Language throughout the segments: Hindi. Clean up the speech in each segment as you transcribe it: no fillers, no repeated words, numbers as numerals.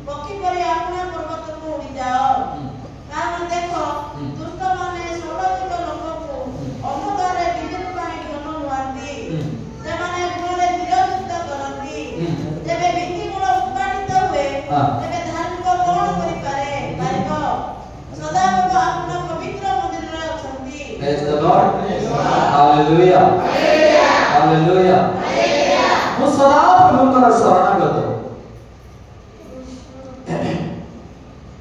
पक्षी परी अपना पर्वत को उड़ी जाओ कारण देखो दुष्ट माने षडयंत्र लोकको अंधकार विद्युत पानी ढोल हुआंती से माने गुणरे विरोधित करंती जेबे भित्ति गुण उत्पादित हुए तेबे धार्मिक कोण करि पारिबो सदाबक अपना पवित्र मंदिर रे अछंती Praise the Lord. Hallelujah. Hallelujah. ମୁଁ ସଦା ପ୍ରଭୁଙ୍କର ଶରଣାଗତ।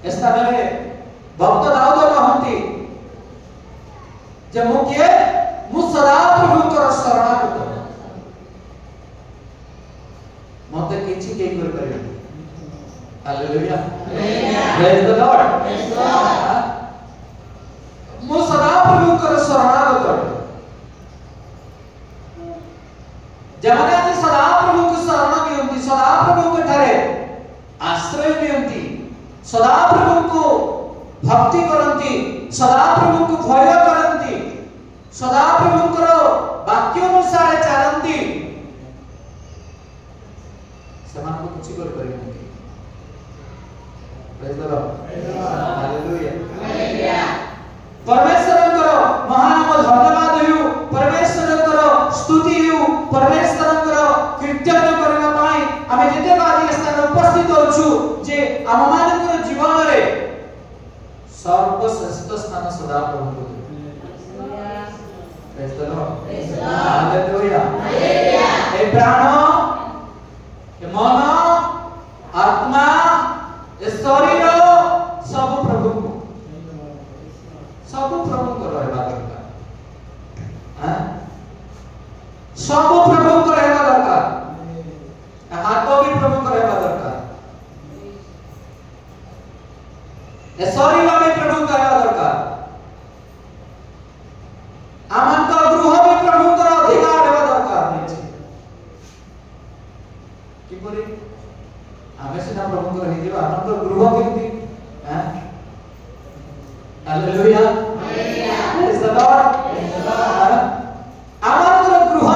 ଏ ସ୍ଥାନରେ ଭକ୍ତ ଦାଉଦ କହନ୍ତି ଯେ ମୁଁ କିଏ? ମୁଁ ସଦା ପ୍ରଭୁଙ୍କର ଶରଣାଗତ। ମୋତେ କିଛି କେହି କରିପାରିବେନି। Hallelujah. Praise the Lord. ମୁଁ ସଦା ପ୍ରଭୁଙ୍କର ଶରଣାଗତ। जमाने आदि सदा प्रभु को शरण नियंती सदा प्रभु को ठारे आश्रय नियंती सदा प्रभु को भक्ति करंती सदा प्रभु को भय करंती सदा प्रभु को वाक्य अनुसार चलंती समान को कुछ कर परिबेनी प्रेज द लॉर्ड हालेलुया परमेश्वर करो महानाम धन्यवाद हो परमेश्वर करो स्तुति हो परमेश्वर करो कीर्तन करबा पाई आमे जते बारी स्थान उपस्थित होछु जे आम मानकर जीवन रे सर्वश्रेष्ठ स्थान सदा प्रभु को प्रेज द लॉर्ड हालेलुया ए प्राण ए मन आत्मा ए शरीर सब प्रभु को सब प्रभु को रहबा दरकार हां सब प्रभु को रहबा दरकार हाथ भी प्रभु को रहबा दरकार ए शरीर भी प्रभु को रहबा दरकार आमन का गृह भी प्रभु को अधिकार रहबा दरकार नहीं कि परि आमे सिना प्रभु को रहि जेबा आमन का गृह केमती हां हालेलुया प्रेज द लॉर्ड आमर गृह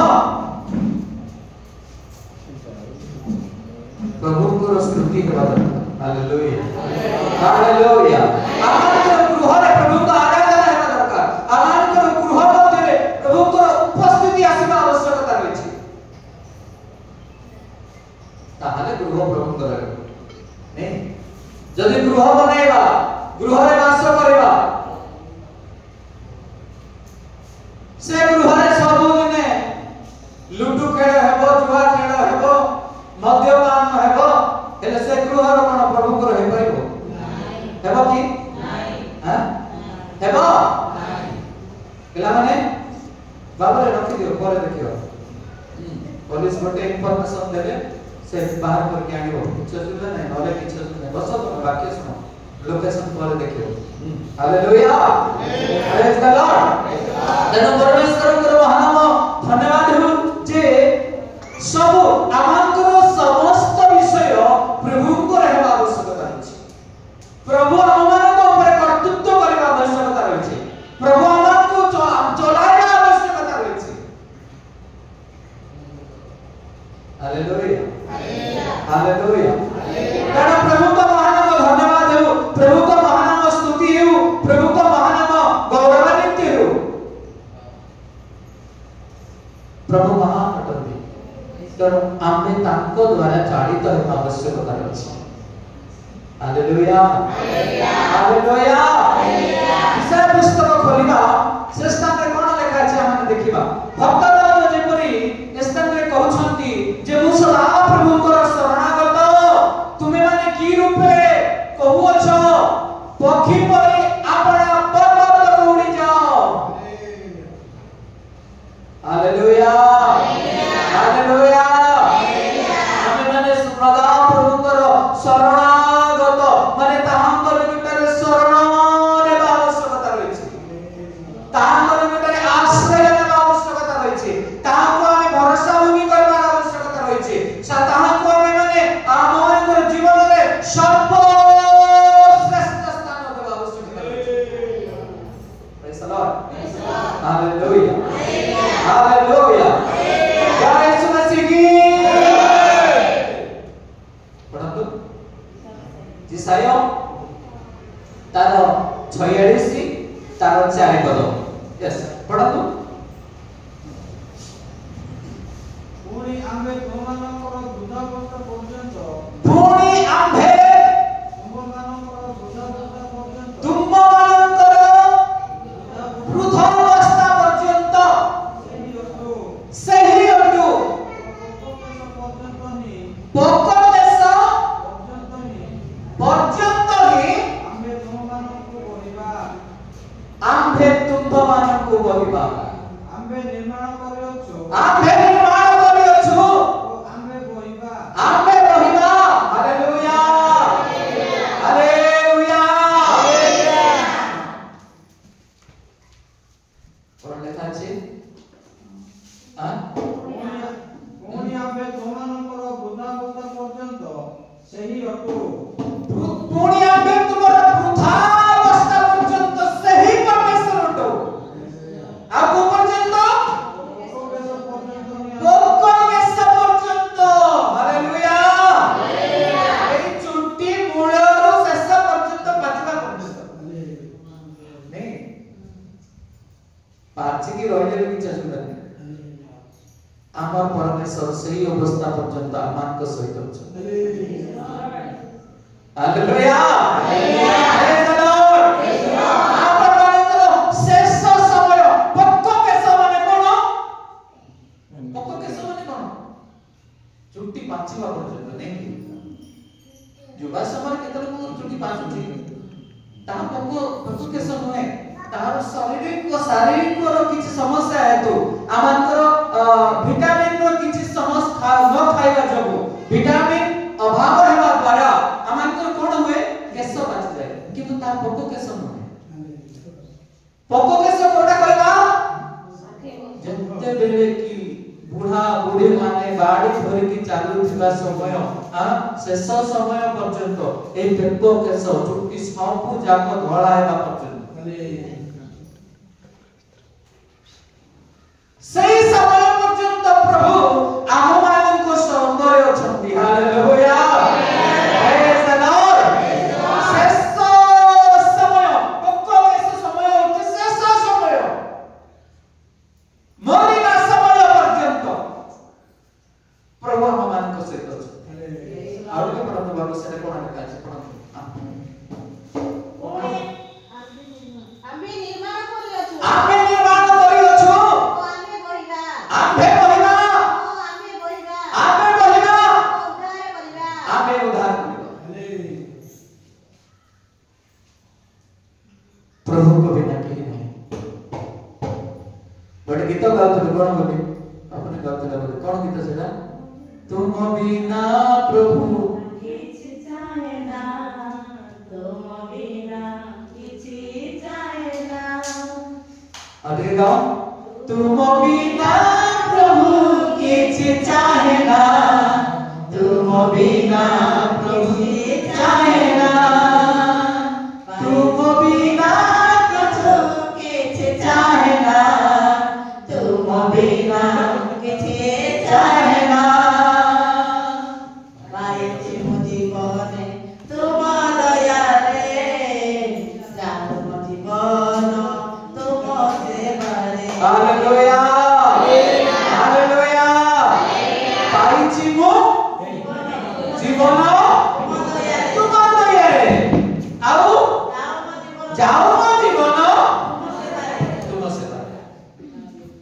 प्रभु को स्तुति के बाद हालेलुया हालेलुया आमर गृह रे प्रभु को आराधना हेबा दरकार आमर गृह मध्ये प्रभु को उपस्थिति आसीबा आवश्यकता रहिछि ताहाले गृह प्रभु को नहीं जदि गृह बनाइबा गृह रे वास करबा से गृह रे सब दिने लुडु खेल हेबो जुआ खेल हेबो मद्यपान हेबो हेले से गृह रे कोन प्रभु को हे परिबो हेबो कि नाही हां हेबो नाही केला माने बाबा रे रखि दियो पर देखियो पुलिस गोटे इंफॉर्मेशन देले से बाहर करके आनिबो किछ सुविधा नै नले किछ सुविधा बस तो वाक्य सुनो लोकेशन पर देखियो हालेलुया प्रेज द लॉर्ड तेनो परमेश्वर को महानाम धन्यवाद हो जे सब आमानकर समस्त विषय प्रभु को रहबा आवश्यकता अछि प्रभु आमान को ऊपर कर्तृत्व करबा आवश्यकता अछि प्रभु आमान को चलाइबा आवश्यकता अछि हालेलुया हालेलुया कारण प्रभु का महानाम धन्यवाद हो प्रभु का महानाम स्तुति हो प्रभु का महानाम गौरवान्वित हो प्रभु महान अटंती तर आमे ताको द्वारा चालित हेबा आवश्यकता अछि हालेलुया हालेलुया ईशा पुस्तक खोलिबा से स्थान रे कोन लेखा अछि हम देखिबा भक्त दाऊद जेपरि स्थान रे कहउछंती जे मु सदा प्रभु को शरणागत तुमे माने की रूपे कहउछ पक्षी परी अपना पर्वत को उड़ी जाओ हालेलुया हालेलुया हमें माने सदा प्रभु को शरणागत माने ताहांकर भितर शरण रे आवश्यकता रहिछि ताहांकर भितर आश्रय रे आवश्यकता रहिछि ताहाको हमें भरोसा भूमि करबार आवश्यकता रहिछि ताहाको हमें माने आमर जीवन रे सर्वश्रेष्ठ स्थान देबा आवश्यकता रहिछि praise the Lord hallelujah hallelujah जय यीशु मसीह की पढ़ो ଇସାୟ ତାର 46 ତାର 4 ପଦ। यस पढ़ନ୍ତୁ। ପୁଣି ଆମ୍ଭେ ତୁମମାନଙ୍କର ବୃଦ୍ଧାବସ୍ଥା ପର୍ଯ୍ୟନ୍ତ ପୁଣି ଆମ୍ଭେ ତୁମମାନଙ୍କର ବୃଦ୍ଧାବସ୍ଥା ପର୍ଯ୍ୟନ୍ତ ତୁମମାନଙ୍କର ବୃଦ୍ଧାବସ୍ଥା ପର୍ଯ୍ୟନ୍ତ ସେହି ଅଟୁ ପୋକଦେଶ ପର୍ଯ୍ୟନ୍ତ ହିଁ ଆମ୍ଭେ ତୁମମାନଙ୍କୁ କହିବା। ଆମ୍ଭେ ନିର୍ମାଣ କରିଅଛୁ ଆମ୍ଭେ ନିର୍ମାଣ କରିଅଛୁ ଆମ୍ଭେ ବହିବା ହାଲେଲୁୟା ହାଲେଲୁୟା। କଣ ଲେଖା ଅଛି? ପୁଣି ଆମ୍ଭେ ତୁମମାନଙ୍କର ବୃଦ୍ଧାବସ୍ଥା ପର୍ଯ୍ୟନ୍ତ ସେହି ଅଟୁ ପୁଣି ଆମ୍ଭେ ତୁମର ବୃଦ୍ଧାବସ୍ଥା ପର୍ଯ୍ୟନ୍ତ ସେହି ପରମେଶ୍ୱର ଅଟୁ। ଆଉ କୋଉ ପର୍ଯ୍ୟନ୍ତ? ପୋକକେଶ ପର୍ଯ୍ୟନ୍ତ। ହାଲେଲୁୟା। ଏଇ ଚୁଟି ମୂଳରୁ ଶେଷ ପର୍ଯ୍ୟନ୍ତ ପାଚିବା ପର୍ଯ୍ୟନ୍ତ ନାଇଁ ପାଚିକି ରହିଲେ ବି କିଛି ଅସୁବିଧା ନାହିଁ। ଆମର ପରମେଶ୍ୱର ସେହି ଅବସ୍ଥା ପର୍ଯ୍ୟନ୍ତ ଆମମାନଙ୍କ ସହିତ ଅଛନ୍ତି। ହାଲେଲୁୟା ପ୍ରେଜ୍ ଦ ଲର୍ଡ। ଆପଣଙ୍କର ଶେଷ ସମୟ ପୋକକେଶ ମାନେ କଣ? ପୋକକେଶ ମାନେ କଣ? ଚୁଟି ପାଚିବା ପର୍ଯ୍ୟନ୍ତ ନାଇଁ କି? ଯୁବା ସମୟରେ କେତେ ଲୋକଙ୍କର ଚୁଟି ପାଚୁଛି ତାହା ପୋକକେଶ ନୁହେଁ। ତାହାର ଶାରୀରିକର କିଛି ସମସ୍ୟା ହେତୁ ଆମଙ୍କର ଭିଟାମିନର କିଛି ସମସ୍ୟା ନ ଖାଇବା ଯୋଗୁଁ ଭିଟାମିନ ଅଭାବ ହେବା ଦ୍ୱାରା ଆମଙ୍କର କଣ ହୁଏ? କେଶ ପାଚିଯାଏ। କିନ୍ତୁ ତାହା ପୋକକେଶ ନୁହେଁ। ପୋକକେଶ କୋଉଟା କହିବା? ଯେତେବେଳେ କି ବୁଢା ବୁଢୀ ମାନେ ବାଡ଼ି ଧରିକି ଚାଲୁଥିବା ସମୟ ଶେଷ ସମୟ ପର୍ଯ୍ୟନ୍ତ ଏଇ ପୋକକେଶ ଚୁଟି ସବୁ ଯାକ ଧଳା ହେବା ପର୍ଯ୍ୟନ୍ତ ସେହି ସମୟ ପର୍ଯ୍ୟନ୍ତ ପ୍ରଭୁ ଆମମାନଙ୍କ ସଙ୍ଗରେ ଅଛନ୍ତି। ହାଲେଲୁୟା ପ୍ରେଜ୍ ଦ ଲର୍ଡ। ଶେଷ ସମୟ ପୋକକେଶ ସମୟ ହେଉଛି ଶେଷ ସମୟ ମରିବା ସମୟ ପର୍ଯ୍ୟନ୍ତ ପ୍ରଭୁ ଆମମାନଙ୍କ ସହିତ ଅଛନ୍ତି। ଆଉ ଟିକେ ପଢ଼ନ୍ତୁ ବାବୁ ସେଟା କଣ ଲେଖା ଅଛି ପଢ଼ନ୍ତୁ। ଆମ୍ଭେ ନିର୍ମାଣ କରିଅଛୁ ଆମ୍ଭେ କହିବା ଆମ୍ଭେ ଉଦ୍ଧାର କରିବା। ପ୍ରଭୁଙ୍କ ବିନା କେହି ନାହିଁ। ଗୋଟେ ଗୀତ ଗାଉଥିଲେ କଣ ବୋଲି ଆପଣ ଗାଉଥିଲେ ବୋଲି କଣ ଗୀତ ସେଟା? ତୁମ ବିନା ପ୍ରଭୁ କିଛି ଚାहे ନା ତୁମ ବିନା କିଛି ଚାहे ନା। ଆଉ ଟିକେ ଗାओ। तुम बिना प्रभु किछ चाहे ना तुम बिना प्रभु चाहे ना तुम बिना प्रभु किछ चाहे ना तुम बिना किछ चाहे ना। पाइछि मो जीवने तुम दया रे जाओ मो जीवन तुम सेवारे। Hallelujah hallelujah. पाइछि मो जीवन तुम दयारे ଆଉ ଯାଉ ମୋ ଜୀବନ ତୁମ ସେବାରେ।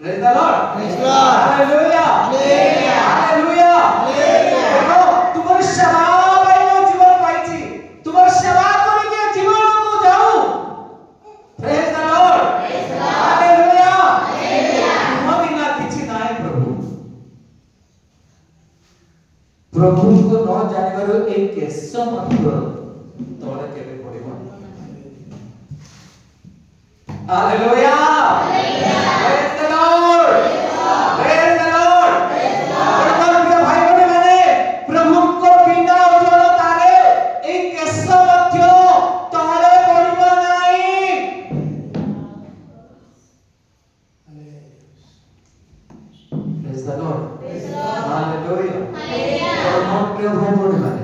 ପ୍ରେଜ୍ ଦ ଲର୍ଡ। Hallelujah hallelujah. ଦେଖ ତୁମର ସେବା ପାଇଁ ମୁଁ ଜୀବନ ପାଇଛି। ତୁମର ସେବା କରିକି ଜୀବନକୁ ଯାଉ। ପ୍ରେଜ୍ ଦ ଲର୍ଡ ହାଲେଲୁୟା। ତୁମ ବିନା କିଛି ନାହିଁ ପ୍ରଭୁ। ପ୍ରଭୁଙ୍କୁ ନ ଜାଣିବାରୁ ଏଇ କେଶ ମଧ୍ୟ ତଳେ କେବେ ପଡ଼ିବ। ହାଲେଲୁୟା ପ୍ରେଜ୍ ଦ ଲର୍ଡ ପ୍ରେଜ୍ ଦ ଲର୍ଡ। ପ୍ରିୟ ଭାଇ ଭଉଣୀମାନେ ପ୍ରଭୁଙ୍କ ବିନା ଉଜ୍ଜ୍ୱଳତାରେ ଏଇ କେଶ ମଧ୍ୟ ତଳେ ପଡ଼ିବ ନାହିଁ। ପ୍ରେଜ୍ ଦ ଲର୍ଡ ହାଲେଲୁୟା। ପ୍ରିୟ ଭାଇ ଭଉଣୀମାନେ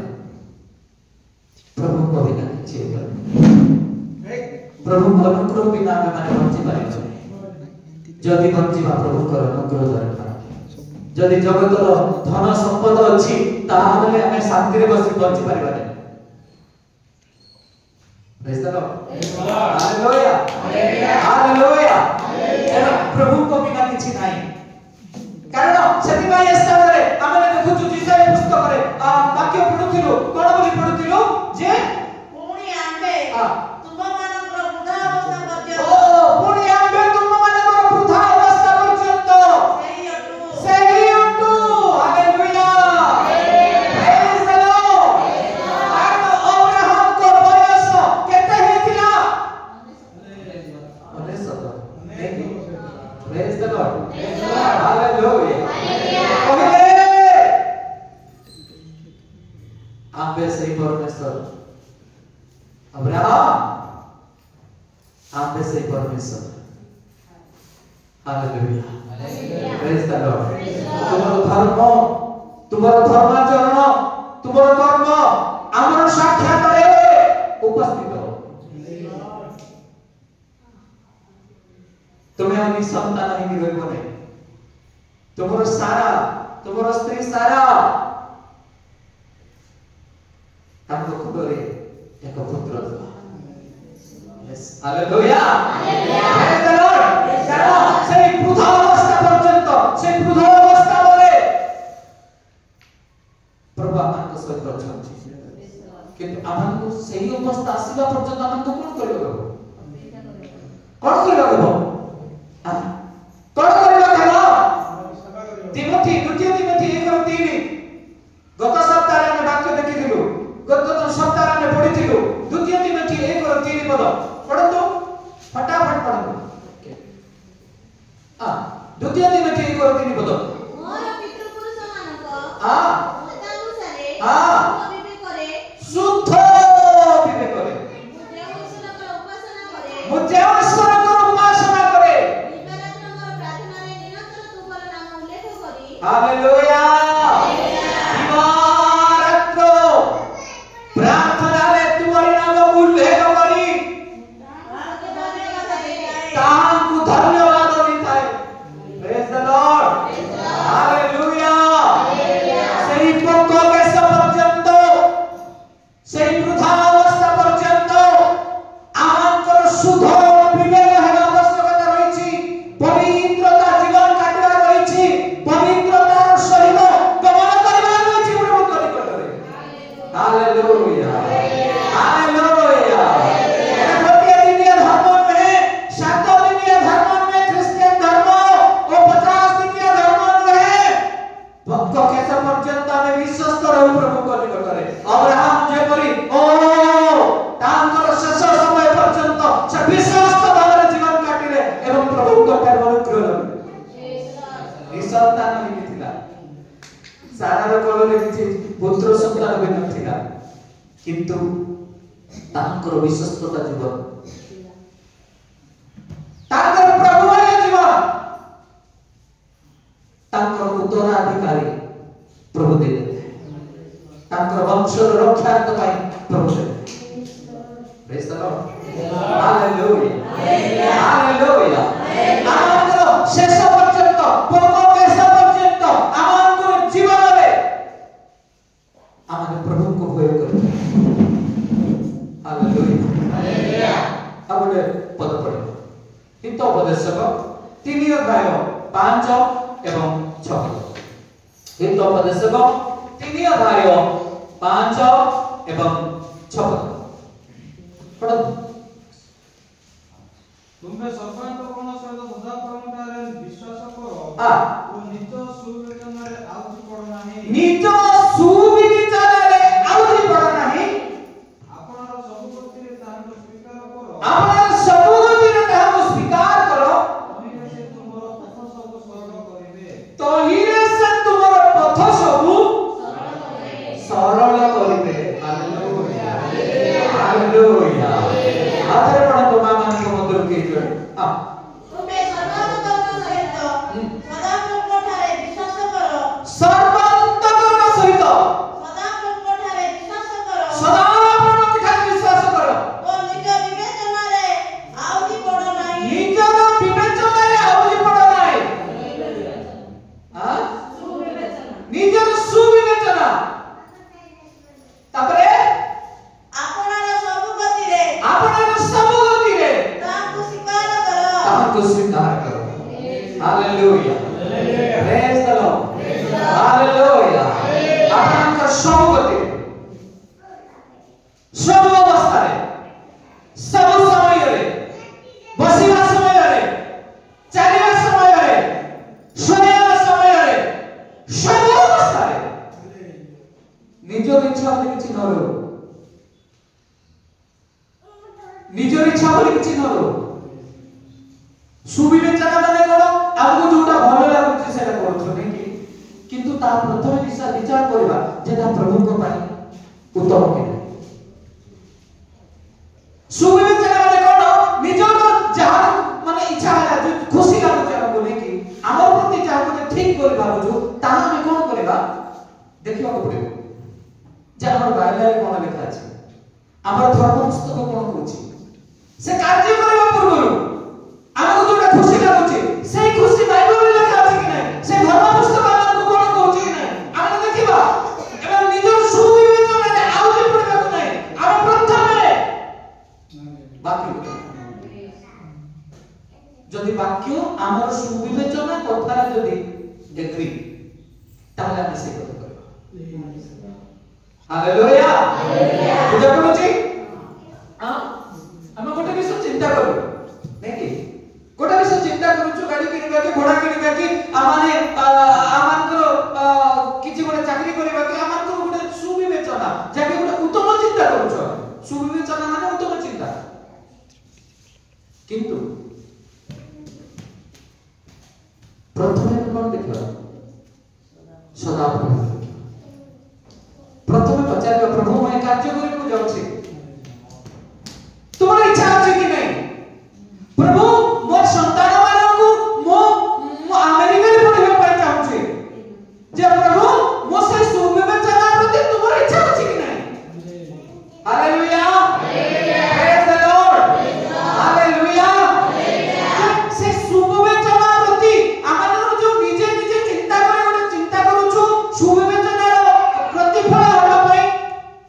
ପ୍ରଭୁଙ୍କ प्रभु अनुग्रह बिना आमे माने बंची पारिबो जदि बंचीबा प्रभु कर अनुग्रह दरकार जदि जगतर धन संपद अछि ताहाले आमे शांति रे बसी बंची पारिबा नै praise the Lord hallelujah hallelujah प्रभु को बिना किछि नाही कारण सेति भाई स्थाନରେ ଆମେ ଦେଖୁଛୁ ଜିସାଇ ପୁସ୍ତକରେ ବାକ୍ୟ ପଢୁଥିଲୁ कोन बोली पढुथिलु जे पुणी आंबे तुमମାନଙ୍କର ବୃଦ୍ଧା ଅବସ୍ଥା ପର୍ଯ୍ୟନ୍ତ पुणी आंबे तुमମାନଙ୍କର ବୃଦ୍ଧା ଅବସ୍ଥା ପର୍ଯ୍ୟନ୍ତ ସେହି ଅଟୁ ହାଲେଲୁୟା ପ୍ରେଜ ଦ ଲର୍ଡ ଆଉ ଅବ୍ରାହମ को ବୟସ କେତେ ହେଇଥିଲା 19 प्रेज द लॉर्ड हालेलुया आंबे से परमेश्वर अब्राहम आंबे से परमेश्वर हालेलुया प्रेज द लॉर्ड तुम्हारा धर्माचरण तुम्हारा कर्म आमर साक्षात रे उपस्थित तुम्हें अभी संतान नहीं रहबो नहीं तुम्हारा सारा तुम्हारा स्त्री सारा ताको खुदरे एक पुत्र था yes hallelujah praise the Lord कारण সেই বৃদ্ধা অবস্থা পর্যন্ত সেই বৃদ্ধা অবস্থা বলে প্রভু আমাকে সহিত অଛନ୍ତି কিন্তু আমাকে সেই অবস্থা আসিবা পর্যন্ত আমাকে কোন করিব কোন করিব कोन करिबा कहलो तिमोथी द्वितीय तिमोथी 1:3 गत सप्ताह रे वाक्य देखिथिलु गत सप्ताह रे पढिथिलु द्वितीय तिमोथी 1:3 पद पढନ୍ତୁ फटाफट पढନ୍ତୁ द्वितीय तिमोथी 1:3 पद मोर पितृपुरुष मानक मतानुसारे शुद्ध विवेक करे मुझे ईश्वर को उपासना करे हालेलुया दिवारात्र प्रार्थना रे तुम्हारी नाम उल्लेख करी तांकु धन्यवाद देताय प्रेज द लॉर्ड हालेलुया सही पक्को के पर्यंत सही वृद्धा अवस्था पर्यंत आमंकर शुद्ध विवेक हेबा आवश्यकता रहिछि पवित्रता जीवन काटवा रहिछि पवित्रतार सहित गमन करबा रहिछि प्रभु करि करे हालेलुया हालेलुया एटा गोटे दिनिय धर्म में 7 दिनिय धर्म में क्रिश्चियन धर्म और 50 दिनिय धर्म में भक्त केस पर्यंत में विश्वास करू प्रभु करि करे अब्राहम जे करी ओ तांकर शेष समय पर्यंत से विश्वास भाବରେ जीवन काटिले एवं प्रभु कटार अनुग्रह निसंतान होइथिला सारार कोलरे किछि पुत्र संतान होई नथिला किंतु तांकर विश्वासता जीवन तांकर प्रभु हे जीवन तांकर उत्तराधिकारी प्रभु दे तांकर वंश रक्षार्थ पाई प्रभु दे praise the Lord hallelujah hallelujah आमंत्र शेष पर्यंत पूर्ण केश पर्यंत आमंत्र जीवन रे आमे प्रभु को भय करू हालेलुया अब गोटे पद पढ़े हितोपदेशक 3 अध्याय 5 एवं 6 हितोपदेशक 3 अध्याय 5 एवं 6 पढ़ो तुम्हें सर्वांत कोन सहित सदा परमतारे विश्वास करो ओ निज सुविवेचना रे आउजी पड़ नाही निज सुविवेचना रे आउजी पड़ नाही आपनर सब गतिरे तांको स्वीकार करो आपनर सब गतिरे तांको स्वीकार करो तहिरे से तुमरो पथ सब सरल करिवे तहिरे से तुमरो पथ सब सरल करिवे हालेलुया हालेलुया आदर पण तो मामा को मंदिर के जोड़ तुमे सर्वांतकरण सहित सदा प्रभु ठारे विश्वास करो सर्वांतकरण सहित सदा प्रभु ठारे विश्वास करो सदा प्रभु ठारे विश्वास करो ओ निज विवेचना रे ତାଙ୍କର ସବୁ ଗତିରେ ସବୁ ଅବସ୍ଥାରେ ସବୁ ସମୟରେ ବସିବା ସମୟରେ ଚାଲିବା ସମୟରେ ଶୋଇବା ସମୟରେ ସବୁ ଅବସ୍ଥାରେ ନିଜର ଇଚ୍ଛା ବୋଲି କିଛି ନ ରହୁ ନିଜର ଇଚ୍ଛା ବୋଲି କିଛି ନ ରହୁ ସୁବିବେଚନା ମାନେ କଣ ଆମକୁ ଯୋଉଟା ଭଲ ଲାଗୁଛି ସେଟା କରୁଛନ୍ତି କି କିନ୍ତୁ ତା ପ୍ରଥମେ ବିଚାର କରିବା ଯେ ତା ପ୍ରଭୁଙ୍କ ପାଇଁ ଉତ୍ତମ କି ନାହିଁ ସୁବିବେଚନା ମାନେ କଣ ନିଜର ଯାହା ମାନେ ଇଚ୍ଛା ହେଲା ଯେ ଖୁସି ଲାଗୁଛି ଆମକୁ ନେଇକି ଆମର ପ୍ରତି ଯାହାକୁ ଠିକ କରି ଭାବୁଛୁ ତାହା ଆମେ କଣ କରିବା ଦେଖିବାକୁ ପଡିବ ଯେ ଆମର ବାଇବେଲରେ କଣ ଲେଖା ଅଛି ଆମର ଧର୍ମ ପୁସ୍ତକ କଣ କହୁଛି ସେ କାର୍ଯ୍ୟ କରିବା ପୂର୍ବରୁ ଆମକୁ ଯୋଉଟା ଖୁସି ଲାଗୁଛି ସେଇ ଖୁସି ବାଇବେଲରେ ଲେଖା ଅଛି କି ନାହିଁ ସେ ଧର୍ମ ପୁସ୍ତକ ଆମକୁ କଣ କହୁଛି କି ନାହିଁ ଆମେ ଦେଖିବା ଏବଂ ନିଜର ସୁବିବେଚନାରେ ଆଉ ଯେ ପଡ଼ିବାକୁ ନାହିଁ ଆମେ ପ୍ରଥମେ ବାକ୍ୟ ଯଦି ବାକ୍ୟ ଆମର ସୁବିବେଚନା କଥାରେ ଯଦି ଏଗ୍ରି ତାହେଲେ ଆମେ ସେଇ କଥା କରିବା ହାଲେଲୁୟା ବୁଝା ପଡୁଛି ଆମେ ଗୋଟେ ବିଷୟ ଚିନ୍ତା କରୁ ନାଇଁ କି ଗୋଟେ ବିଷୟ ଚିନ୍ତା କରୁଛୁ ଗାଡି କିଣିବା କି ଘୋड़ा କିଣିବା କି ଆମମାନଙ୍କର କିଛି ଗୋଟେ ଚାକିରି କରିବା କି ଆମମାନଙ୍କର ଗୋଟେ ସୁବିବେଚନା ଯାହାକି ଗୋଟେ ଉତ୍ତମ ଚିନ୍ତା କରୁଛୁ ସୁବିବେଚନା ମାନେ ଉତ୍ତମ ଚିନ୍ତା କିନ୍ତୁ ପ୍ରଥମେ କଣ ଦେଖିବା ସଦା ପ୍ରଥମେ ପଚାରିବା ପ୍ରଭୁ ମୁଁ ଏ କାର୍ଯ୍ୟ କରିବାକୁ ଯାଉଛି ତୁମର ଇଚ୍ଛା ଅଛି କି ନାହିଁ ପ୍ରଭୁ ମୋ ସନ୍ତାନ ମାନଙ୍କୁ ମୁଁ ଆମେରିକାରେ ପଢିବା ପାଇଁ ଚାହୁଁଛି ଯେ ପ୍ରଭୁ ମୋ ସେ ସୁବିବେଚନା ପ୍ରତି ତୁମର ଇଚ୍ଛା ଅଛି କି ନାହିଁ ହାଲେଲୁୟା ପ୍ରେଜ୍ ଦ ଲର୍ଡ ହାଲେଲୁୟା ସେ ସୁବିବେଚନା ପ୍ରତି ଆମର ଯୋଉ ନିଜେ ନିଜେ ଚିନ୍ତା କରି ଗୋଟେ ଚିନ୍ତା କରୁଛୁ ସୁବିବେଚନାର ପ୍ରତିଫଳ ହେବା ପାଇଁ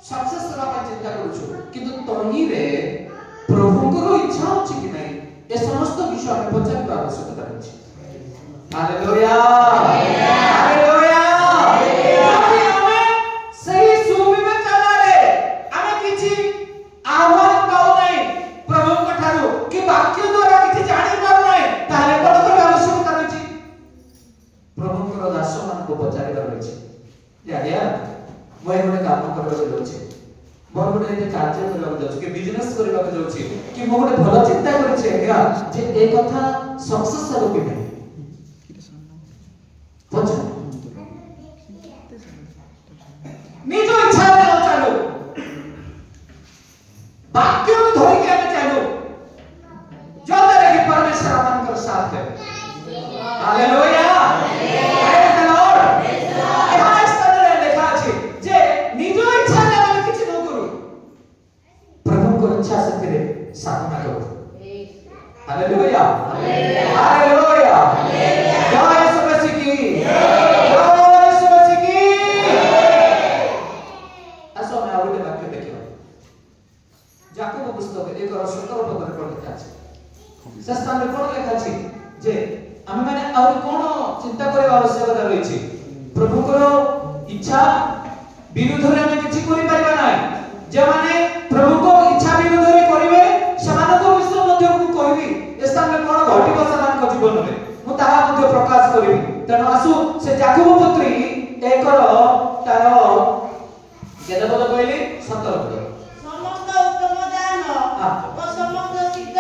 ସକ୍ସେସ୍ ହେବା ପାଇଁ ଚିନ୍ତା କରୁଛୁ କିନ୍ତୁ ତହିଁରେ ପ୍ରଭୁଙ୍କର ଇଚ୍ଛା ଅଛି କି ନାହିଁ ଏ ସମସ୍ତ ବିଷୟ ଆମେ ପଚାରିବା ଆବଶ୍ୟକତା ରହିଛି ହାଲେଲୁୟା ହାଲେଲୁୟା ଯଦି ଆମେ ସେହି ସୁବିବେଚନାରେ ଆମେ କିଛି ଆହ୍ୱାନ ପାଉନାହିଁ ପ୍ରଭୁଙ୍କ ଠାରୁ କି ବାକ୍ୟ ଦ୍ୱାରା କିଛି ଜାଣିପାରୁନାହିଁ ତାହେଲେ କଣ କରିବା ଆବଶ୍ୟକତା ରହିଛି ପ୍ରଭୁଙ୍କର ଦାସମାନଙ୍କୁ ପଚାରିବାର ରହିଛି ଆଜ୍ଞା ମୁଁ ଏ ଗୋଟେ କାମ କରିବାକୁ ଯାଉଛି ମୋର ଗୋଟେ ଏତେ କାର୍ଯ୍ୟ କରିବାକୁ ଯାଉଛି କି ବିଜନେସ୍ କରିବାକୁ ଯାଉଛି କି ମୁଁ ଗୋଟେ ଭଲ ଚିନ୍ତା କରିଛି ଆଜ୍ଞା ଯେ ଏ କଥା ସକ୍ସେସ୍ ହେବ କି ନାହିଁ ପଚାର ନିଜ ଇଚ୍ଛାରେ ନ ଚାଲୁ ବାକ୍ୟକୁ ଧରିକି ଆମେ ଚାଲୁ ଯଦ୍ୱାରା କି ପରମେଶ୍ୱର ଆମଙ୍କର ସାଥ ଦେବେ ହାଲେଲୁୟା ପ୍ରେଜ୍ ଦ ଲର୍ଡ ଏହା ସ୍ଥାନରେ ଲେଖା ଅଛି ଯେ ନିଜ ଇଚ୍ଛାରେ ଆମେ କିଛି ନ କରୁ ପ୍ରଭୁଙ୍କ ଇଚ୍ଛା ସେଥିରେ ସାଧନା କରୁ ହାଲେଲୁୟା ହାଲେଲୁୟା ଜୟ ଯୀଶୁ ମसीହ की ଜୟ ଯୀଶୁ ମसीହ की ଆସ ଆମେ ଆଉ ଗୋଟେ ବାକ୍ୟ ଦେଖିବା ଯାକୋବ ପୁସ୍ତକ 1:17 କଣ ଲେଖା ଅଛି ସେ ସ୍ଥାନରେ କଣ ଲେଖା ଅଛି ଯେ ଆମେ ମାନେ ଆଉ କଣ ଚିନ୍ତା କରିବା ଆବଶ୍ୟକତା ରହିଛି ପ୍ରଭୁଙ୍କର ଇଚ୍ଛା ବିରୁଦ୍ଧରେ ଆମେ କିଛି କରିପାରିବା ନାହିଁ ଯେମାନେ ପ୍ରଭୁଙ୍କ ଇଚ୍ଛା ବିରୁଦ୍ଧରେ କରିବେ ସେମାନଙ୍କ ବିଷୟ ମଧ୍ୟ ମୁଁ କହିବି ଏ ସ୍ଥାନରେ କଣ ଘଟିବ ସେମାନଙ୍କ ଜୀବନରେ ମୁଁ ତାହା ମଧ୍ୟ ପ୍ରକାଶ କରିବି ତେଣୁ ଆସୁ ସେ ଯାକୋବ ପତ୍ରୀ 1ର ତାର କେତେ ପଦ କହିଲି 17 ପଦ ସମସ୍ତ ଉତ୍ତମ ଦାନ ଓ ସମସ୍ତ ସିଦ୍ଧ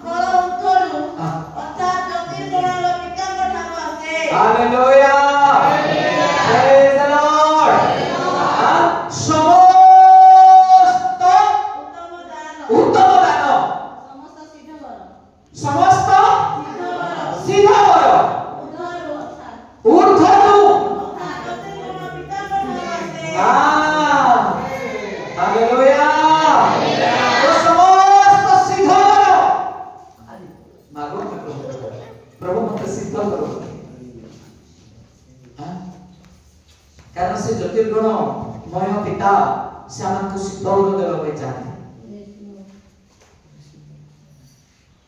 ଫଳ ଉତ୍ତରୁ ଅର୍ଥାତ୍ ଜ୍ୟୋତିର୍ଗଣର ପିତାଙ୍କ ଠାରୁ ଆସେ ହାଲେଲୁୟା ପ୍ରେଜ୍ ଦ ଲର୍ଡ ସମସ୍ତ ଉତ୍ତମ ଦାନ ସମସ୍ତ ସିଦ୍ଧ ବର ঊর্ধ্বରୁ ହାଲେଲୁୟା ସମସ୍ତ ସିଦ୍ଧ ବର ମାଗো ପ୍ରଭୁ ମତେ ସିଦ୍ଧ କର କାରଣ ସେ ଜ୍ୟୋତିର୍ଗଣ ମୟ ପିତା ସେ ଆମକୁ ସିଦ୍ଧ ବର ଦେବା ପାଇଁ ଚାହାନ୍ତି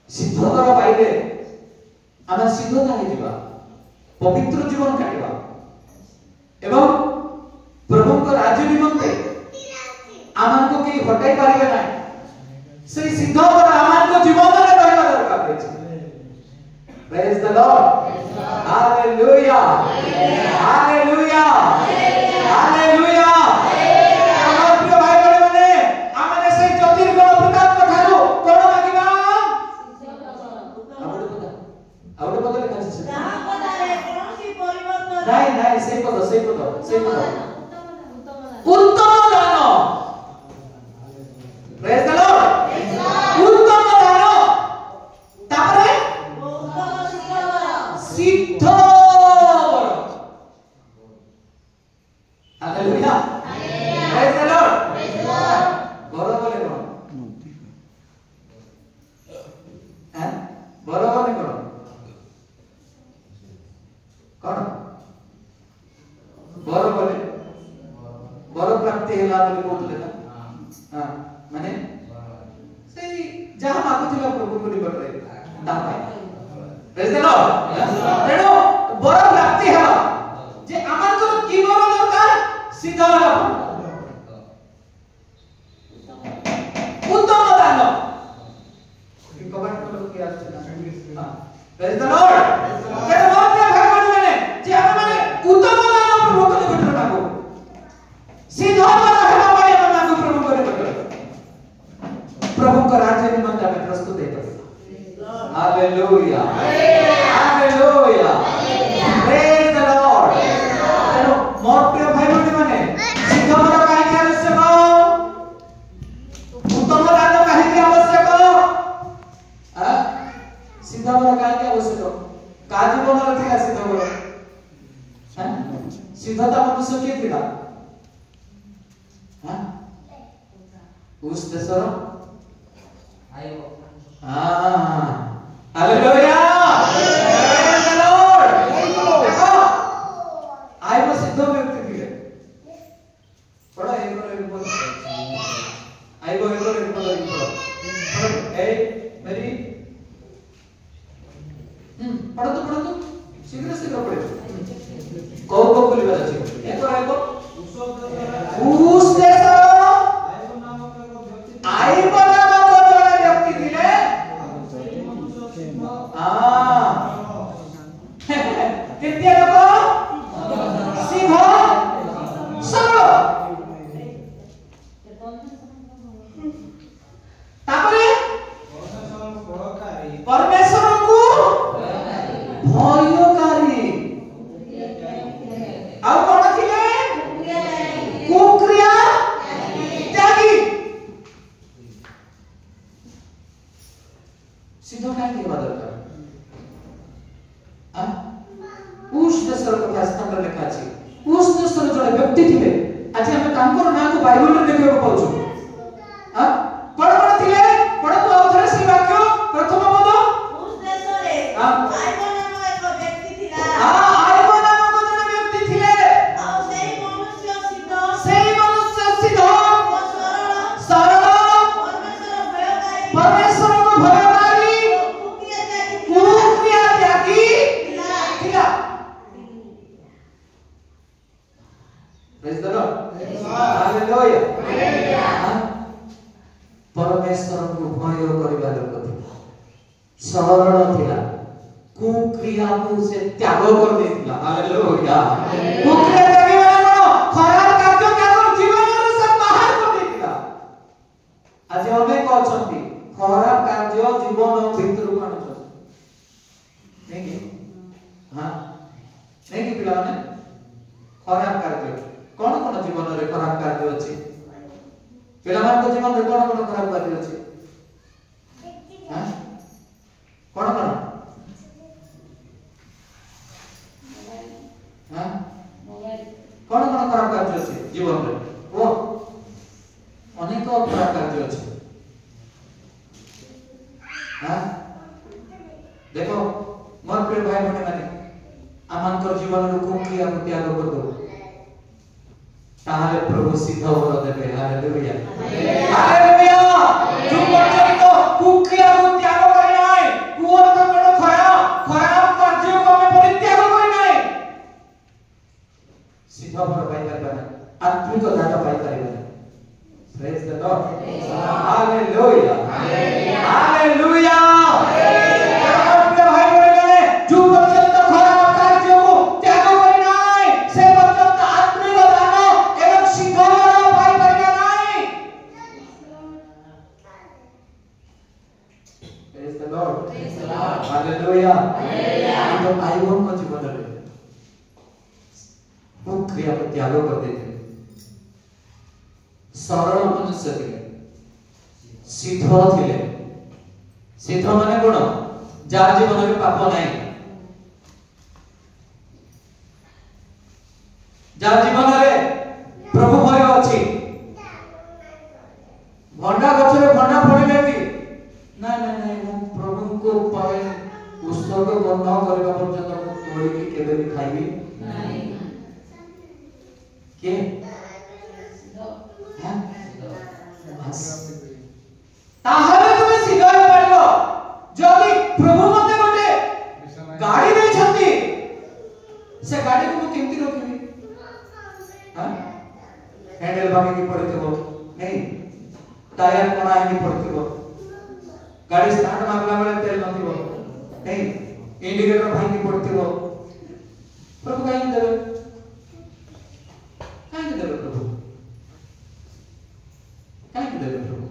ସିଦ୍ଧତାର ପାଇଲେ ଆମେ ସିଦ୍ଧତା ହେଇଯିବା ପବିତ୍ର ଜୀବନ କାଟିବା ଏବଂ ପ୍ରଭୁଙ୍କ को राज्य निमंते आमान को के हटाई पारिबे ना से सिद्ध पर आमान को जीवन रे रहबा दरकार अछि। Praise the Lord, hallelujah, hallelujah, hallelujah. हमर प्रिय भाई बहन माने आमाने से ज्योतिर्गण प्रकाश ठारू कोन मागिबा आवडे पद लिखा छै जहाँ पदारे कौनसी परिवर्तन नहीं से पद उत्तम दान। प्रेज द लॉर्ड, उत्तम दान तापरे सिद्ध वर। Hallelujah, praise the Lord. वर बोले कोन हैं वर बोले कोन वर बोले वर प्राप्ति होला बोली कहले ना। हां माने से जहां मागुथिला प्रभु को निकटरे दापाय। Praise the Lord. तेनो वर प्राप्ति होला जे आमान को की वर दरकार सिद्ध होला उत्तम दान की कबाट को लोग की आछे ना। हां प्रेज द लॉर्ड। तेनो बात भाई बहन माने जे हम माने उत्तम दान प्रभु को निकटरे मागो सिद्ध होला हेबा पाए मागो प्रभु को निकटरे प्रभु का राज्य निमंते हमें प्रस्तुत है। Hallelujah, hallelujah, praise the Lord. तेनो मोर प्रिय भाई बहन माने सिद्ध होला काहे के आवश्यक उत्तम दान काहे के आवश्यक सिद्ध होला काहे के आवश्यक का जीवन रे थिला सिद्ध होला सिद्धता मनुष्य के थिला उस देशर हालेलुया, प्रेज द लॉर्ड। देखो आइबो सिद्ध व्यक्ति थिले बड़ा एगो आइबो एगो ए मेरी पढ़तो शीघ्र पढ़े को बोलिबा अछि एको उस देश आइबो नामक जने व्यक्ति थिले। केते लोक सिंह सरल तापरे परमेश्वर को भयकारी आ कोन थिले कुक्रिया त्यागी सिद्ध काहे के दरकार उस देशर कथा स्थान रे लिखा अछि उस देशर जने व्यक्ति थिले आज हम तांकर नाम को बाइबल रे देखिबो पाउछु। कोन थिले पढतो अवसर से वाक्य प्रथम पद उस देश रे आइबो नाम एक व्यक्ति थिला। आइबो नाम को जने व्यक्ति थिले आ सेही मनुष्य सिद्ध सरल परमेश्वर को भयकारी कुक्रिया त्यागी थिला। Praise the Lord, hallelujah. परमेश्वर को भय करिबा लोक थिला सरल थिला कुक्रिया को से त्याग कर देथिला। हालेलुया। कुक्रिया त्यागी माने कोन खराब कार्य त्याग जीवन रे से बाहर कर देथिला। आज अनेक अछंती खराब कार्य जीवन भीतर काढछ नहीं हां नहीं पिला माने खराब कार्य कोन जीवन रे खराब कार्य अछि पिला मान को जीवन रे कोन खराब कार्य अछि हां कोन हां कोन खराब कार्य अछि जीवन रे ओ अनेक खराब कार्य अछि। हां देखो मोर प्रिय भाई बहन माने आमानकर जीवन रो कुक्रिया को त्याग कर दो ताहाले प्रभु सिद्ध वर देबे। Hallelujah, hallelujah. जो पर्यंत कुक्रिया को त्याग करि नै कुअर्थ कोन खराब कार्य को हमें परित्याग करि नै सिद्ध वर पाइबा नै। आ आत्मिक दान पाई परिबे। Praise the Lord, hallelujah, hallelujah. भाई बहन जो पर्यंत खराब कार्य को त्याग करि नाही से पर्यंत आत्मिक दान एवं सिद्ध दान पाई परिबे नाही। Praise the Lord, hallelujah. तो आयुओं को जीवन रे वो क्रिया को त्याग कर देते, सरल मनुष्य थे, सिद्ध थे। सिद्ध माने कोन? जार जीवन में पाप नहीं, जार जीवन में प्रभु भय अछि। भंडा गछरे भंडा पड़िले भी नहीं नहीं नहीं वो प्रभु को पाए उत्सर्ग न करबा पर्यंत तोड़ी के केबे भी खाइबी नहीं। के ताहले तुमे सिद्ध हो पारिबो जदि प्रभु मते गोटे गाड़ी नै छथि से गाड़ी को केमति रोकिबी? हां हैंडल भांगी की पड़ितबो नहीं, टायर कोना की पड़ितबो, गाड़ी स्टार्ट मारला बेले तेल नथिबो नहीं, इंडिकेटर भांगी पड़ितबो। प्रभु काई देबे? काई देबे प्रभु? काई देबे प्रभु?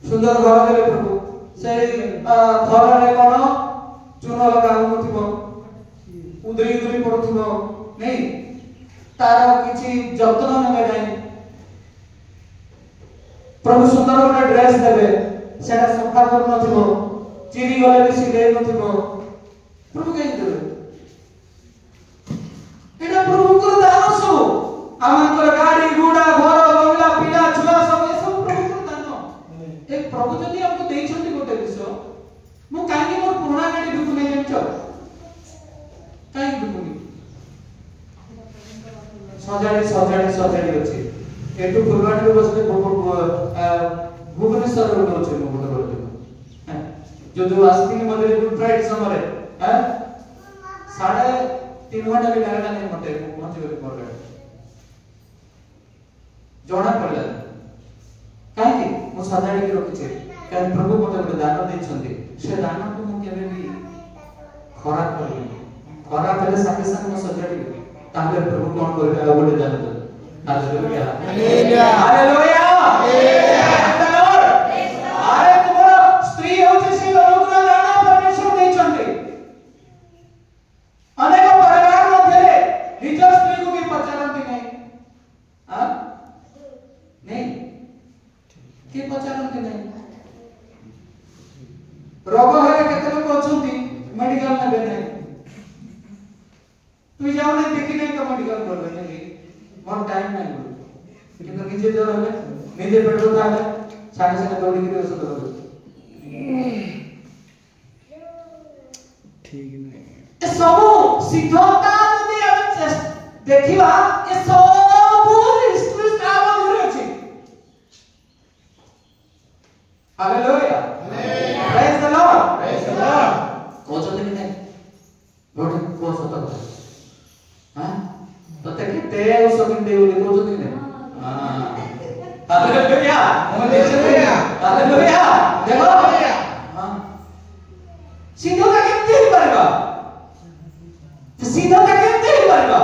सुंदर घर देबे प्रभु, से घर रे कोन चून लगा होथिबो, उदरी उदरी पड़ुथिबो नहीं, तार किछि जत्न नेबे नहीं। प्रभु सुंदर गोटे ड्रेस देबे, सेटा सफा कर नथिबो, चिरी गले भी सिले नथिबो। प्रभु काई देबे? एटा प्रभु को दान सब। आमंकर गाड़ी घोड़ा घर बंगला पिला छुआ सब ए सब प्रभु को दान। ए प्रभु जदी हमको देइ छथि गोटे विषय, मु काहे मोर पुराना गाड़ी बिकु नै जानछ? काहे बिकुनी? सजाड़ी सजाड़ी सजाड़ी अछि। एटु फुलवाड़ी में बसले भुवनेश्वर रो अछि मु गोटे रोड। जो दो आस्तिनी मधुर गुड फ्राइडे समय हैं 3.5 घंटा भी लागला नहीं मते पहुंच गए मोर जोड़ा पड़ला काहे कि मु सजाड़ी के रखि छे काहे प्रभु मते गोटे दान दै छथि से दान को मु केबे भी खराब करबी खराब हेले साथे साथ मु सजाड़ी ताले प्रभु कोन करबे आ गोटे दान दे। Hallelujah, hallelujah, hallelujah, hallelujah. अरे तुम्हारा स्त्री होचे से अनुग्रह दान परमेश्वर दै छथि। अनेक परिवार मध्ये निज स्त्री को भी पचारंती नहीं। हां नहीं के पचारंती नहीं। रोग हेले केते लोक अछंती मेडिकल ने बेने तू जाओ नहीं देखि नहीं तो मेडिकल करबे नहीं मोर टाइम नहीं बोल किंतु निजे जो हेले निजे पेट्रोल दाले साथे साथे दौड़ी के औषध करबे ठीक नहीं। ए सब सिद्धता जदी हम देखिबा ए सब हिस्ट्री काम धरे अछि। Hallelujah, praise the Lord, praise the Lord. कोचो कि नहीं रोटी को सत कर हां तते केते औषध दे बोली कोचो कि नहीं। हां हालेलुया, हालेलुया, हालेलुया। देखो हां सिद्धता केते परबा सिद्धता केते परबा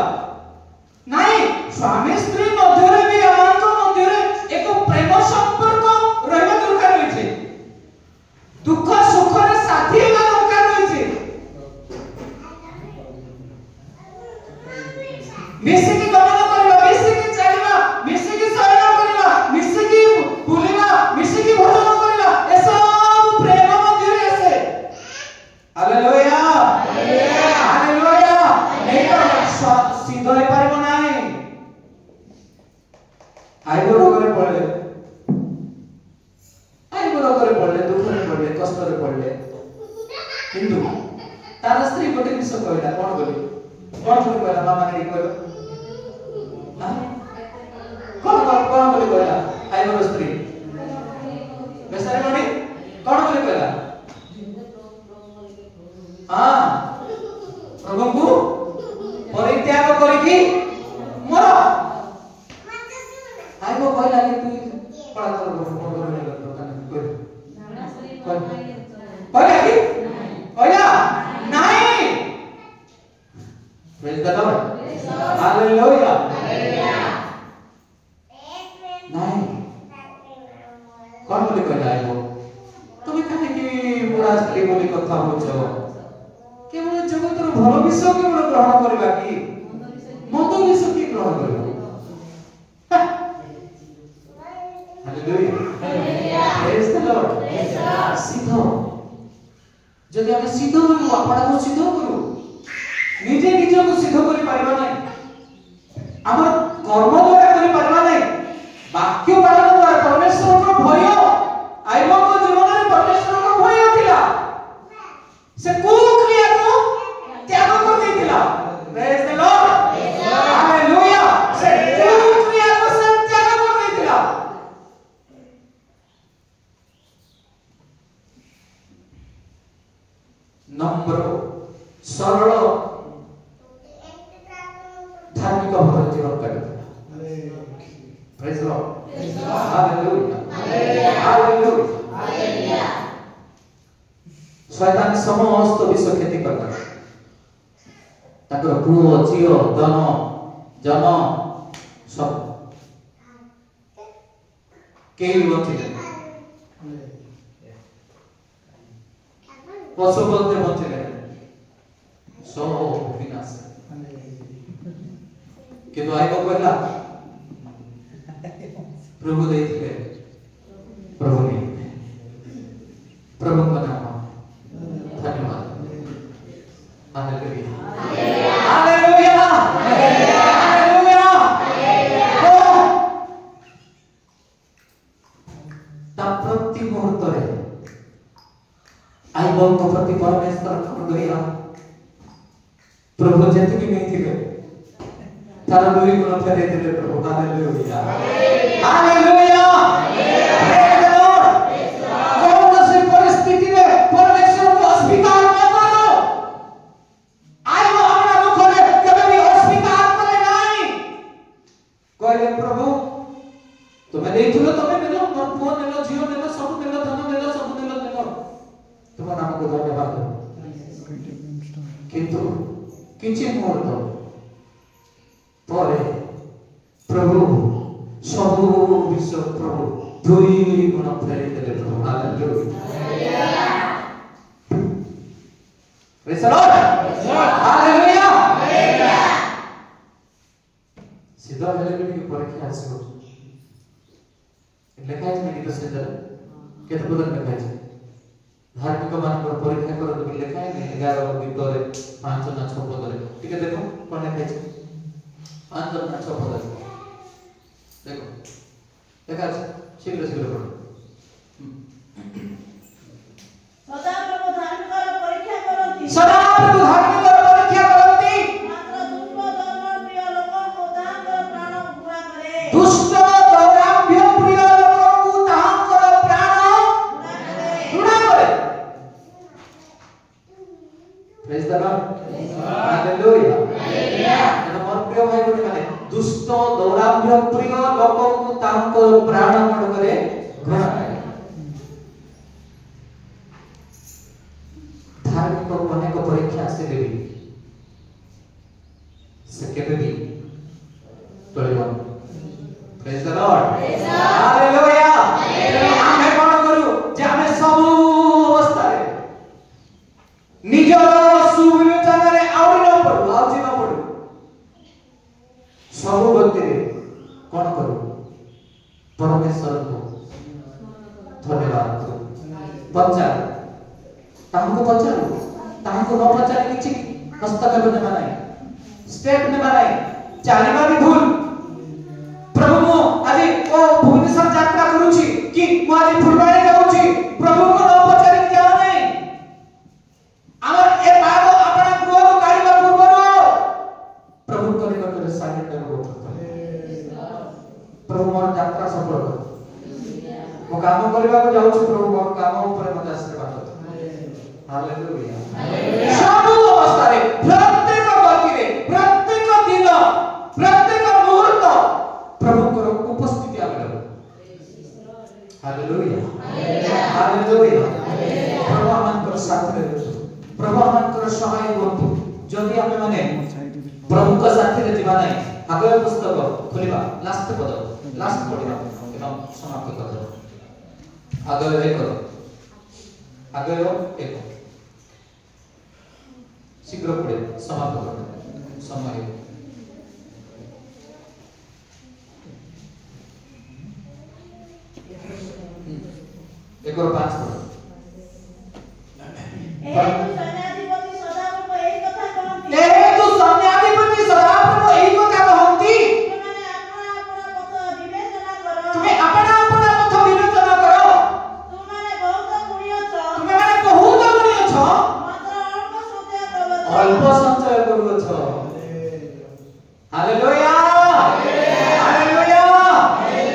नहीं स्वामी स्त्री मध्य भी अमांत मध्य एक प्रेम संपर्क रहबा दरकार होइछे। दुख सुख रे साथी हेबा दरकार होइछे। मिसे की गमन करबा, मिसे की चलबा, मिसे की शयन करबा, मिसे की बुलिबा, मिसे की भोजन करबा ए सब प्रेम मध्य रे आसे। Hallelujah, hallelujah, hallelujah. नहीं तो सिद्ध होई पारिबो नाही। आइबो रोगरे पड़ले दुख रे पड़ले कष्ट रे पड़ले किंतु तार स्त्री गोटे विषय कहला कोन बोली कहला मामा ने कहला हां कोन बोली कहला आइबो स्त्री बेसारे मणी कोन बोली कहला हां प्रभु को परित्याग करिकि मोर आइबो कहला कि तू पढ़ा कर फोन कर तो कहला कि कहला नहीं प्रेज द लॉर्ड हालेलुया नहीं कौन बोले कहला आइबो তুমি কানে কি পুরা স্ত্রী বলি কথা বলছো কেবল জগতের ভালো বিষয় কেবল গ্রহণ করিবা কি মন্দ বিষয় কি গ্রহণ করিবা হালেলুয়া প্রেজ দ্য লর্ড সিদ্ধ যদি আমি সিদ্ধ হই আপনাকে সিদ্ধ করু নিজে নিজকে সিদ্ধ করি পারিবা নাই আমার কর্ম দ্বারা করি পারিবা নাই বাক্য পালন দ্বারা পরমেশ্বরর ভয় আইবଙ୍କ জীবନରେ পরমেশ্বরର ଭୟ ଥିଲା ସେ କୋଉ କ୍ରିୟାକୁ ତ୍ୟାଗ କରିଦେଇଥିଲା ପ୍ରେଜ ଦ ଲର୍ଡ ହାଲେଲୁୟା ସେ କୋଉ କ୍ରିୟାକୁ ସେ ତ୍ୟାଗ କରିଦେଇଥିଲା নম্র ସରଳ ଧାର୍ମିକ ଭାବରେ ଜୀବନ କାଟିଥିଲା ପ୍ରେଜ ଦ ଲର୍ଡ ହାଲେଲୁୟା हालेलुया शैतान समस्त विश्व खेती करता ताकर पुओ झियो धन जन सब केही बचिले पशु बलते बचिले सब विनाश किंतु आइबो कहला प्रभु देइथिले प्रभु ने प्रभु का नाम धन्यवाद हालेलुया हालेलुया हालेलुया ता प्रति मुहूर्त रे आइबो को प्रति परमेश्वर करिया प्रभु जति की नहीं थी तारा दुई गुण फेरे देले प्रभु हालेलुया हालेलुया प्रभु तुम्हें देखिलो तुम्हें नेलो मोर पुओ नेलो झियो नेलो सब नेलो धन नेलो सब नेलो तुम नाम को धन्यवाद किंतु किछि मुहूर्त परे प्रभु सब विश्व प्रभु दुई गुण फेरी देले प्रभु hallelujah praise the Lord hallelujah सीधा हेले की परीक्षा आसो लेखा है नहीं तो से केते बदन लेखा है धार्मिक मान पर परीक्षा करो तो लेखा है नहीं 11 भितरे 5 ना 6 पद रे ठीक है देखो कोन लेखा है 5 ना 6 पद देखो देखा शीघ्र शीघ्र पढ़ो सदा प्रभु धार्मिक परीक्षा करती सदा प्रभु धार्मिक परीक्षा करती मात्र दुष्ट दौराम्य प्रिय लोकଙ୍କୁ ତାଙ୍କର ପ୍ରାଣ ଘୃଣା କରେ ପ୍ରେଜ ଦ ଲର୍ଡ ହାଲେଲୁୟା ଏଟା ମୋର ପ୍ରିୟ ଭାଇ ଭଉଣୀ ମାନେ ଦୁଷ୍ଟ ଦୌରାମ୍ୟ ପ୍ରିୟ ଲୋକଙ୍କୁ ତାଙ୍କର ପ୍ରାଣ କଣ କରେ ଘୃଣା କରେ धार्मिक अनेक परीक्षा ଆସିଲେ ବି ସେ କେବେ ବି ଟଳିବନି प्रेज द लॉर्ड हालेलुया ଆମେ କଣ କରୁ ଯେ ଆମେ ସବୁ ଅବସ୍ଥାରେ ନିଜର ସୁବିବେଚନାରେ ଆଉରି ନ ପଡୁ ଆଉଜି ନ ପଡୁ ସବୁ ବ୍ୟକ୍ତିରେ କଣ କରୁ परमेश्वरକୁ ଧନ୍ୟବାଦ ପଚାର ତାଙ୍କୁ ପଚାରୁ ତାଙ୍କୁ ନ ପଚାରି କିଛି ହସ୍ତକ୍ଷେପ ନେବା ନାହିଁ स्टेप नेबा नाही चालिबा भी भूल प्रभु मो आज ओ भुवनेश्वर यात्रा करूची कि मो आज फुलबाड़ी जाऊची प्रभु को न पचारि जाओ नाही आमर ए बाबो आपना गृह को गाड़ीबा पूर्वरो प्रभु को निकटरे साइलेंट हो प्रभु मोर यात्रा सफल कर मो काम करबा को जाऊची प्रभु मोर काम ऊपर मते आशीर्वाद दे हालेलुया सब अवस्था रे प्रत्येक गति रे प्रत्येक दिन प्रत्येक मुहूर्त प्रभु को उपस्थिति हालेलुया हालेलुया प्रभु आमंकर साथी रे प्रभु आमंकर सहाय होतु जदि आमे माने प्रभु का साथी रे जीवा नाही आगे पुस्तक खोलिबा लास्ट पद लास्ट पढिबा एवं समाप्त कर आगे एक आगे एक शीघ्र पढे समाप्त कर समय एक और 5 पढ़ो तू सैन्याधिपति सदाप्रभु एही कथा कहंती तुम्हें अपना अपना पथ विवेचना करो तुम्हें बहुत गुणी छ अल्प संचय करूछ हालेलुया हालेलुया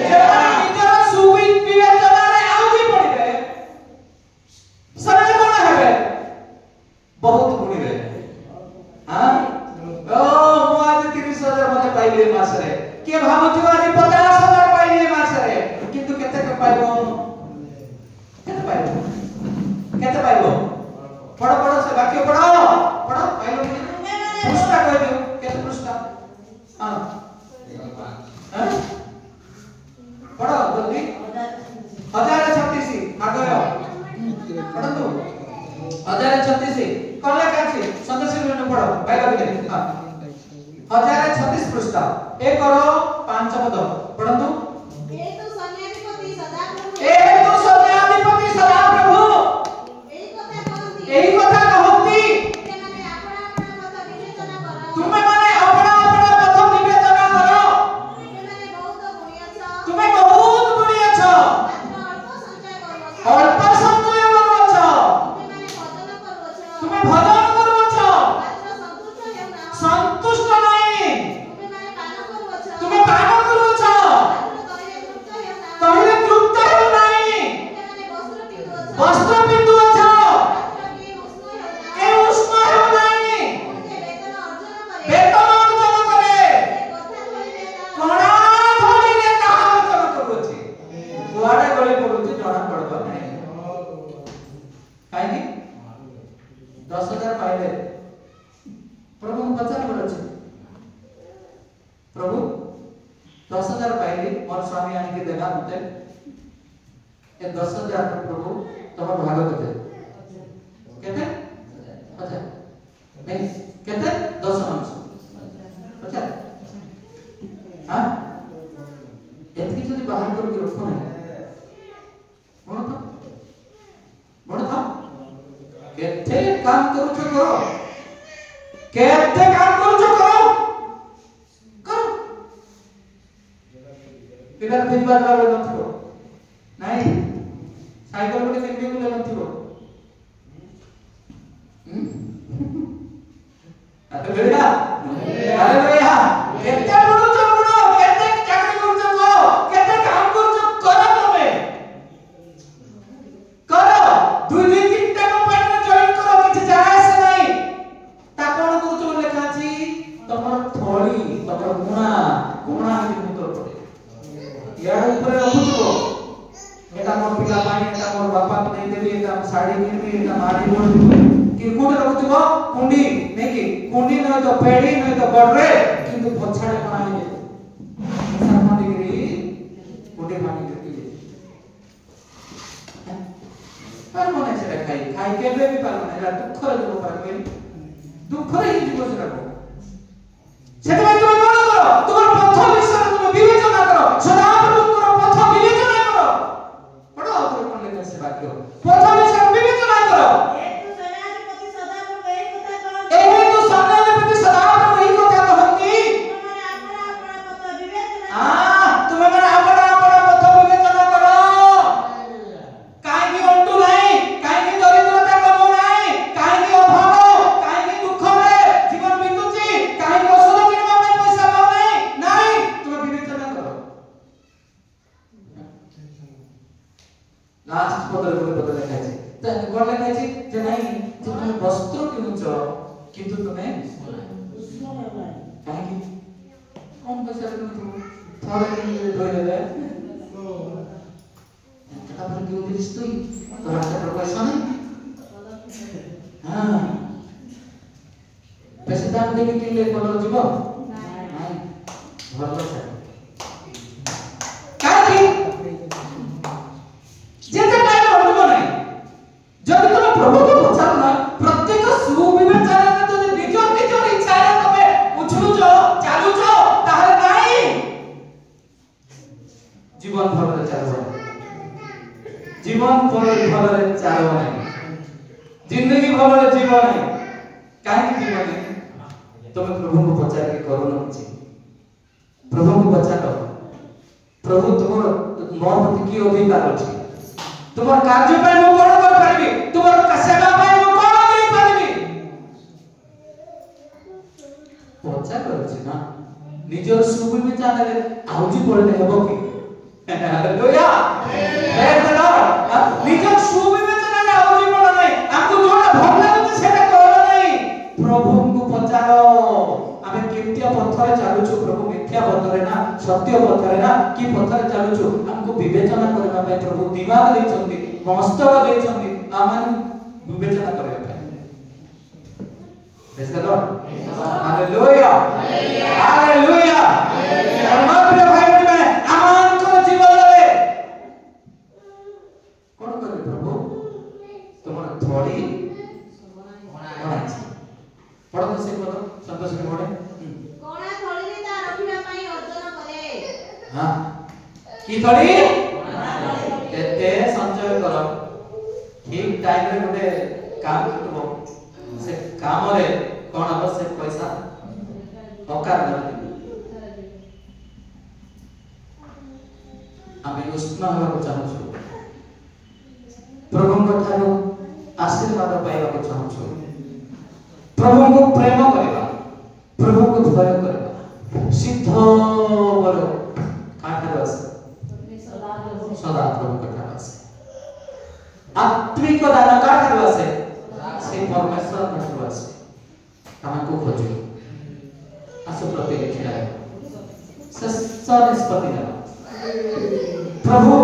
जे निजर सुविवेचना रे आउगी पड़िबे समय कोन हेबे बहुत गुणी रे हां ओ मु आज 30,000 मते पाइले मास रे के भाबुथियो आज 50,000 पाइले मास रे किंतु केते के पाइबो केते पाइबो पढ़ो पढ़ो से वाक्य पढ़ो पढ़ो पाइलो पृष्ठा कह दियो केते पृष्ठा हां हां पढ़ो जल्दी 1036 आगयो पढ़ो 1036 कल्ला काची सदस्य ने पढ़ो पाइलो के हां 1036 पृष्ठा 1 और 5 पद पढ़ो ए तो सैन्याधिपति सदाप्रभु एही कथा कहंती तुमे माने अपना अपना पथ विवेचना करो तुमे बहुत गुणी छ अल्प संचय करूछ तुमे भजन करूछ संतुष्ट नहीं तुमे पान करूछ तहिले तृप्त हो नहीं वस्त्र पिंदु छ के उष्ण हो नहीं वेतन अर्जन करे कोणा धोलिले कहा अर्जन करूछि कुआडे गली पडुछि जणा पड़बो नहीं काहे कि 10,000 पाइले प्रभु बचन करछि प्रभु 10,000 पाइले मोर स्वामी आनि के देला मते ए 10,000 प्रभु तम भाग केते अच्छा नहीं केते 10 अंश अच्छा हां एतकी जदी बाहर कर के रखो नहीं बड़ था केते काम करू छ करो केते काम करू छ करो करो पिला भेजवा वाला नथियो नहीं साइकिल पे केते को नथियो हालेलुया हालेलुया केते बडो छ बडो केते चाकरी करू छ करो केते काम करू छ करो तमे करो 2-3 कंपनी में जॉइन करो किछ जाय से नहीं ता कोन करू छ लेखा छी तमर थोड़ी तमर गुणा ही मुतर पड़े यार ऊपर रखुछो एटा मोर पिला पानी एटा मोर बापा को नहीं देबी एटा साड़ी किनबी एटा माड़ी मोड़ कि कोड रखुछो कुंडी नहीं कि कुंडी नहीं तो पेड़ी नहीं तो बड़रे किंतु पछाड़े बनाई दे सामान डिग्री कुंडी मानी देती है पर मने से खाई केबे भी पार मने दुख रे जो पार कोई दुख रे ही जीवन से रखो सेते में तुम कोन करो तुम पथ विषय तुम विवेचना करो सदा प्रभु करो पथ विवेचना करो पढ़ो और कोन लेखा से वाक्य पथ विषय विवेचना करो एही तो सैन्याधिपति सदाप्रभु एही कथा कहंती तुमे माने अपना अपना पथ विवेचना करो काहे कि अंटू नहीं काहे कि दरिद्रता कम नहीं काहे कि अभाव काहे कि दुख रे जीवन बीतुची काहे कि औषध किनबा में पैसा पाउ नहीं तुमे विवेचना करो लास्ट पदर को लिखा है त कोन लिखा है जे नहीं जे तुम वस्त्र किनुछ किंतु तुम्हें काहे कि कौन पैसा तुम थोड़े दिन धोई ले सुई तो रात को कोई सोने हां पैसे दाम देके किनले कलर जीव नहीं भलो से काकी जेते टाइम होतो नहीं जब तुम प्रभु को पछाड़ ना प्रत्येक सुविवेचना तो निज निज इच्छा रे तबे उछलु जो चालू जो ताहले नहीं जीवन भलो चलबो जीवन भलो चलबो नहीं जिंदगी भलो जीवन नहीं काहे जीवन तुम प्रभु को पछाड़ के करो न प्रभु को पछाड़ प्रभु तुमर मोर प्रति की अधिकार अछि तुमर कार्य पे मु कोन कर परबी तुमर सेवा पे मु कोन करि परबी पछाड़ अछि ना निजर सुविचार रे आउजी पड़ले हेबो की हालेलुया प्रेज द लॉर्ड निजर सुविचार रे आउजी पड़ नै आपको जोड़ा भल लागत सेटा कर नै प्रभु को पछाड़ो आमे केतिया पथरे चालु छु प्रभु मिथ्या पथरे ना सत्य पथरे ना की पथरे चालु छु हमको विवेचना करबा पे प्रभु दिमाग दे छथि मस्तक दे छथि आमन विवेचना करबा पे praise the Lord hallelujah hallelujah परमात्मा भाई में आमन को जीवन रे कोन करे प्रभु तुमर थोड़ी कोना पढ़ो से पढ़ो संतोष के पढ़े कोना थोड़ी रे ता रखिबा पई अर्जन करे हां की थोड़ी एते संचय करो ठीक टाइम रे गोटे काम करबो से काम रे कोन आवश्यक पैसा औकार न आमे उष्ण होबा चाहू छु प्रभु को ठारो आशीर्वाद पाइबा को चाहू छु प्रभु को प्रेम करबा प्रभु को भय करबा सिद्ध बरो काठर आस सदा प्रभु को ठार आस आत्मिक दान काठर आस से परमेश्वर ठार आस हमको खोजो आसो प्रत्येक खिलाए सस्ता निष्पत्ति प्रभु